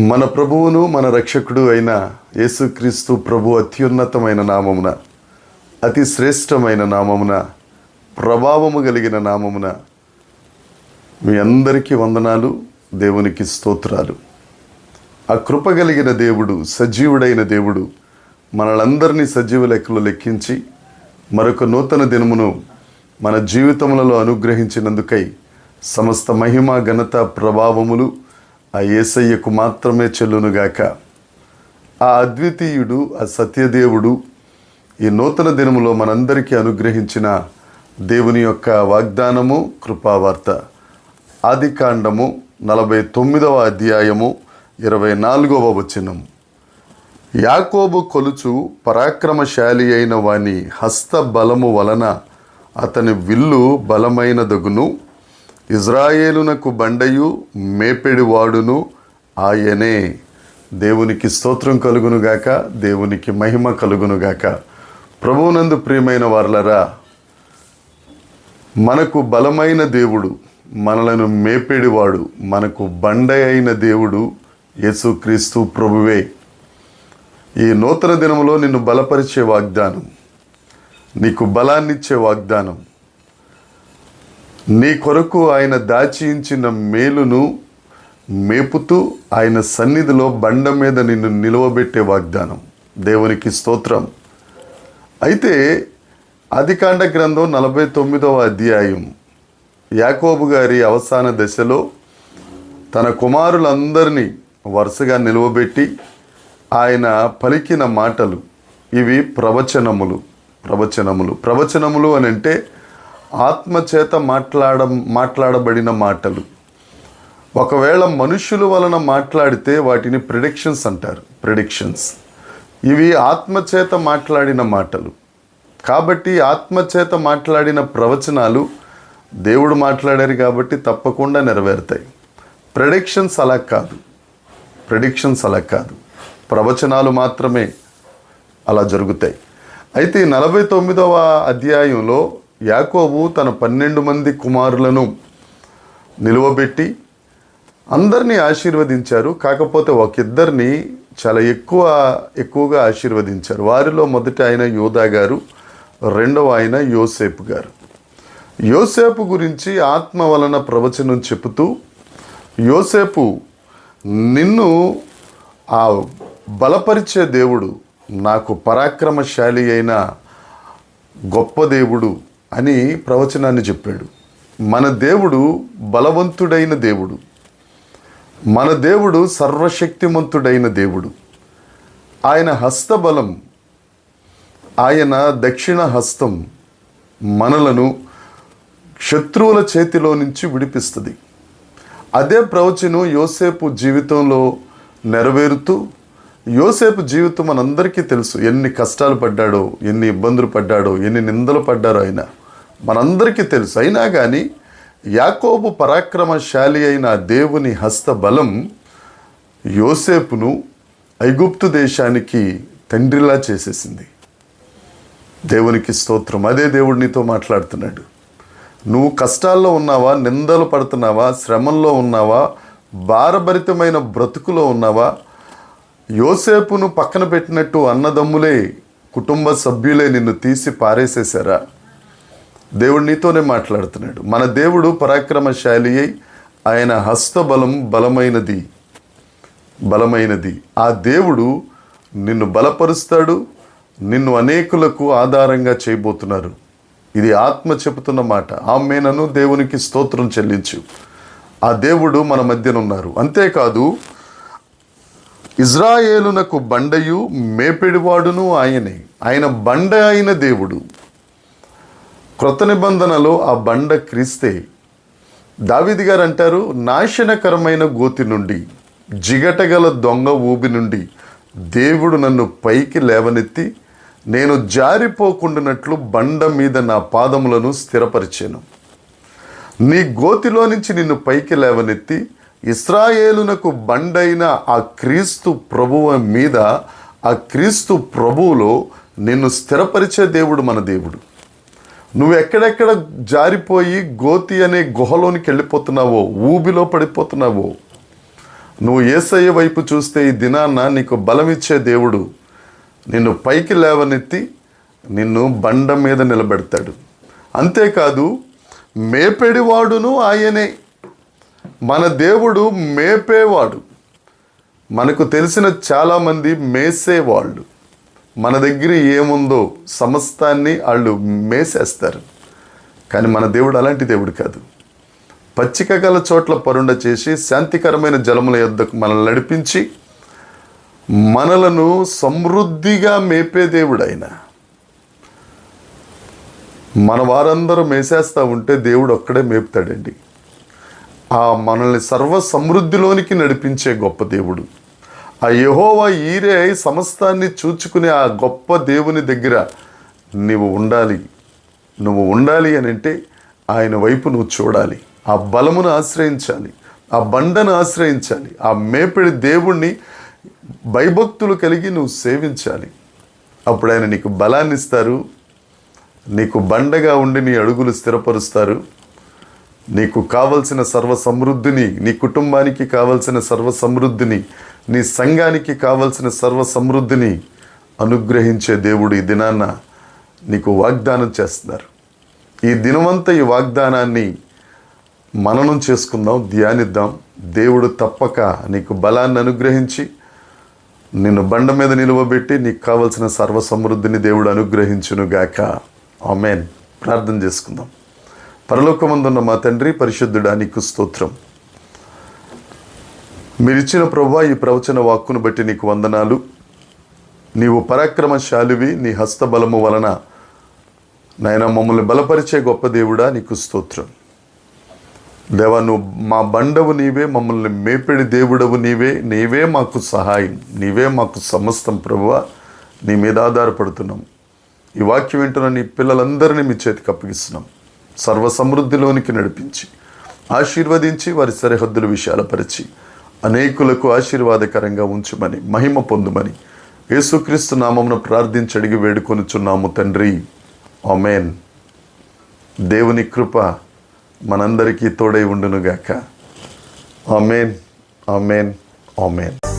మన ప్రభువును మన రక్షకుడు అయిన యేసుక్రీస్తు ప్రభు అత్యున్నతమైన నామమున, అతి శ్రేష్టమైన నామమున, ప్రభావము కలిగిన నామమున మీ అందరికీ వందనాలు, దేవునికి స్తోత్రాలు. ఆ కృప కలిగిన దేవుడు, సజీవుడైన దేవుడు మనలందరినీ సజీవ లెక్కలో లెక్కించి మరొక నూతన దినమును మన జీవితములలో అనుగ్రహించినందుకై సమస్త మహిమ, ఘనత, ప్రభావములు ఆ యేసయ్యకు మాత్రమే చెల్లునుగాక. ఆ అద్వితీయుడు, ఆ సత్యదేవుడు ఈ నూతన దినములో మనందరికీ అనుగ్రహించిన దేవుని యొక్క వాగ్దానము, కృపావార్త. ఆదికాండము 49వ అధ్యాయము 24వ వచనం. యాకోబు కొలుచు పరాక్రమశాలి అయిన వాని హస్త బలము వలన అతని విల్లు బలమైనదగును. ఇజ్రాయేలునకు బండయు మేపెడివాడును ఆయనే. దేవునికి స్తోత్రం కలుగునుగాక, దేవునికి మహిమ కలుగునుగాక. ప్రభువునందు ప్రియమైన వారలరా, మనకు బలమైన దేవుడు, మనలను మేపెడివాడు, మనకు బండ అయిన దేవుడు యేసుక్రీస్తు ప్రభువే. ఈ నూతన దినములో నిన్ను బలపరిచే వాగ్దానం, నీకు బలాన్నిచ్చే వాగ్దానం, నీ కొరకు ఆయన దాచి ఉంచిన మేలును మేపుతూ ఆయన సన్నిధిలో బండ మీద నిన్ను నిలువబెట్టే వాగ్దానం. దేవునికి స్తోత్రం. అయితే ఆదికాండ గ్రంథం 49వ అధ్యాయం, యాకోబు గారి అవసాన దశలో తన కుమారులందరినీ వరుసగా నిలువబెట్టి ఆయన పలికిన మాటలు ఇవి ప్రవచనములు. ప్రవచనములు అని అంటే ఆత్మచేత మాట్లాడబడిన మాటలు. ఒకవేళ మనుషుల వలన మాట్లాడితే వాటిని ప్రిడిక్షన్స్ అంటారు. ఇవి ఆత్మచేత మాట్లాడిన మాటలు. కాబట్టి ఆత్మచేత మాట్లాడిన ప్రవచనాలు దేవుడు మాట్లాడారు కాబట్టి తప్పకుండా నెరవేరుతాయి. ప్రిడిక్షన్స్ అలా కాదు. ప్రవచనాలు మాత్రమే అలా జరుగుతాయి. అయితే 49వ అధ్యాయంలో యాకోబు తన 12 మంది కుమారులను నిలువబెట్టి అందరినీ ఆశీర్వదించారు. కాకపోతే ఒకిద్దరిని చాలా ఎక్కువగా ఆశీర్వదించారు. వారిలో మొదటి ఆయన యోదా గారు, రెండవ ఆయన యోసేపు గారు. యోసేపు గురించి ఆత్మ వలన ప్రవచనం చెబుతూ, యోసేపు నిన్ను ఆ బలపరిచే దేవుడు, నాకు పరాక్రమశాలి అయిన గొప్ప దేవుడు అని ప్రవచనాన్ని చెప్పాడు. మన దేవుడు బలవంతుడైన దేవుడు, మన దేవుడు సర్వశక్తిమంతుడైన దేవుడు. ఆయన హస్తబలం, ఆయన దక్షిణ హస్తం మనలను శత్రువుల చేతిలో నుంచి విడిపిస్తుంది. అదే ప్రవచనం యోసేపు జీవితంలో నెరవేరుతూ, యోసేపు జీవితం మనందరికీ తెలుసు. ఎన్ని కష్టాలు పడ్డాడో, ఎన్ని ఇబ్బందులు పడ్డాడో, ఎన్ని నిందలు పడ్డారో ఆయన మనందరికీ తెలుసు. అయినా కానీ యాకోబు పరాక్రమశాలి అయిన దేవుని హస్తబలం యోసేపును ఐగుప్తు దేశానికి తండ్రిలా చేసేసింది. దేవునికి స్తోత్రం. అదే దేవుడు నీతో మాట్లాడుతున్నాడు. నువ్వు కష్టాల్లో ఉన్నావా, నిందలు పడుతున్నావా, శ్రమంలో ఉన్నావా, భారభరితమైన బ్రతుకులో ఉన్నావా, యోసేపును పక్కన పెట్టినట్టు అన్నదమ్ములే, కుటుంబ సభ్యులే నిన్ను తీసి పారేసేశారా? దేవుడు నీతోనే మాట్లాడుతున్నాడు. మన దేవుడు పరాక్రమశాలి అయి ఆయన హస్తబలం బలమైనది. ఆ దేవుడు నిన్ను బలపరుస్తాడు, నిన్ను అనేకులకు ఆధారంగా చేయబోతున్నారు. ఇది ఆత్మ చెబుతున్న మాట. ఆమేనను. దేవునికి స్తోత్రం చెల్లించు. ఆ దేవుడు మన మధ్యన ఉన్నారు. అంతేకాదు, ఇజ్రాయేలునకు బండయు మేపెడివాడును ఆయనే. ఆయన బండ అయిన దేవుడు. క్రొత్త నిబంధనలో ఆ బండ క్రీస్తే. దావీదు గారు అంటారు, నాశనకరమైన గోతి నుండి, జిగటగల దొంగ ఊబి నుండి దేవుడు నన్ను పైకి లేవనెత్తి నేను జారిపోకుండానట్లు బండ మీద నా పాదములను స్థిరపరిచాను. నీ గోతిలో నుంచి నిన్ను పైకి లేవనెత్తి ఇశ్రాయేలునకు బండైన ఆ క్రీస్తు ప్రభువు మీద, ఆ క్రీస్తు ప్రభువులో నిన్ను స్థిరపరిచే దేవుడు మన దేవుడు. నువ్వు ఎక్కడెక్కడ జారిపోయి గోతి అనే గుహలోనికి వెళ్ళిపోతున్నావో, ఊబిలో పడిపోతున్నావో, నువ్వు యేసయ్య వైపు చూస్తే ఈ దినాన్న నీకు బలమిచ్చే దేవుడు నిన్ను పైకి లేవనెత్తి నిన్ను బండ మీద నిలబెడతాడు. అంతేకాదు మేపెడివాడును ఆయనే. మన దేవుడు మేపేవాడు. మనకు తెలిసిన చాలామంది మేసేవాళ్ళు. మన దగ్గర ఏముందో సమస్తాన్ని వాళ్ళు మేసేస్తారు. కానీ మన దేవుడు అలాంటి దేవుడు కాదు. పచ్చిక గల చోట్ల పరుండ చేసి శాంతికరమైన జలముల యొద్దకు మనల్ని నడిపించి మనలను సమృద్ధిగా మేపే దేవుడు ఆయన. మన వారందరూ మేసేస్తూ ఉంటే దేవుడు ఒక్కడే మేపుతాడండి. మనల్ని సర్వ సమృద్ధిలోనికి నడిపించే గొప్ప దేవుడు ఆ యెహోవా ఈరే. సమస్తాన్ని చూచుకునే ఆ గొప్ప దేవుని దగ్గర నువ్వు ఉండాలి అని అంటే ఆయన వైపు నువ్వు చూడాలి. ఆ బలమును ఆశ్రయించాలి, ఆ బండను ఆశ్రయించాలి, ఆ మేపిడి దేవుణ్ణి భయభక్తులు కలిగి నువ్వు సేవించాలి. అప్పుడు ఆయన నీకు బలాన్ని ఇస్తారు, నీకు బండగా ఉండి నీ అడుగులు స్థిరపరుస్తారు. నీకు కావలసిన సర్వ సమృద్ధిని, నీ కుటుంబానికి కావలసిన సర్వ సమృద్ధిని, నీ సంఘానికి కావలసిన సర్వ సమృద్ధిని అనుగ్రహించే దేవుడు ఈ దినాన్న నీకు వాగ్దానం చేస్తున్నారు. ఈ దినమంతా ఈ వాగ్దానాన్ని మననం చేసుకుందాం, ధ్యానిద్దాం. దేవుడు తప్పక నీకు బలాన్ని అనుగ్రహించి నిన్ను బండ మీద నిలువబెట్టి నీకు కావలసిన సర్వ సమృద్ధిని దేవుడు అనుగ్రహించునుగాక. ఆమేన్. ప్రార్థన చేసుకుందాం. పరలోకమందున్న మా తండ్రి, పరిశుద్ధుడా నీకు స్తోత్రం. మీరిచ్చిన ప్రభువా ఈ ప్రవచన వాక్కును బట్టి నీకు వందనాలు. నీవు పరాక్రమశాలివి, నీ హస్తబలము వలన నాయన మమ్మల్ని బలపరిచే గొప్ప దేవుడా నీకు స్తోత్రం. దేవా, నువ్వు మా బండవు నీవే, మమ్మల్ని మేపెడి దేవుడవు నీవే. నీవే మాకు సహాయం, నీవే మాకు సమస్తం ప్రభువా. నీ మీద ఆధారపడుతున్నాం. ఈ వాక్యం వింటున్న నీ పిల్లలందరినీ మీ చేతికి అప్పగిస్తున్నాం. సర్వ సమృద్ధిలోనికి నడిపించి ఆశీర్వదించి వారి సరిహద్దుల విశాలపరిచి అనేకులకు ఆశీర్వాదకరంగా ఉంచమని, మహిమ పొందుమని యేసుక్రీస్తు నామమున ప్రార్థించి అడిగి వేడుకొనుచున్నాము తండ్రి. ఆమేన్. దేవుని కృప మనందరికీ తోడై ఉండునుగాక. ఆమేన్, ఆమేన్, ఆమేన్.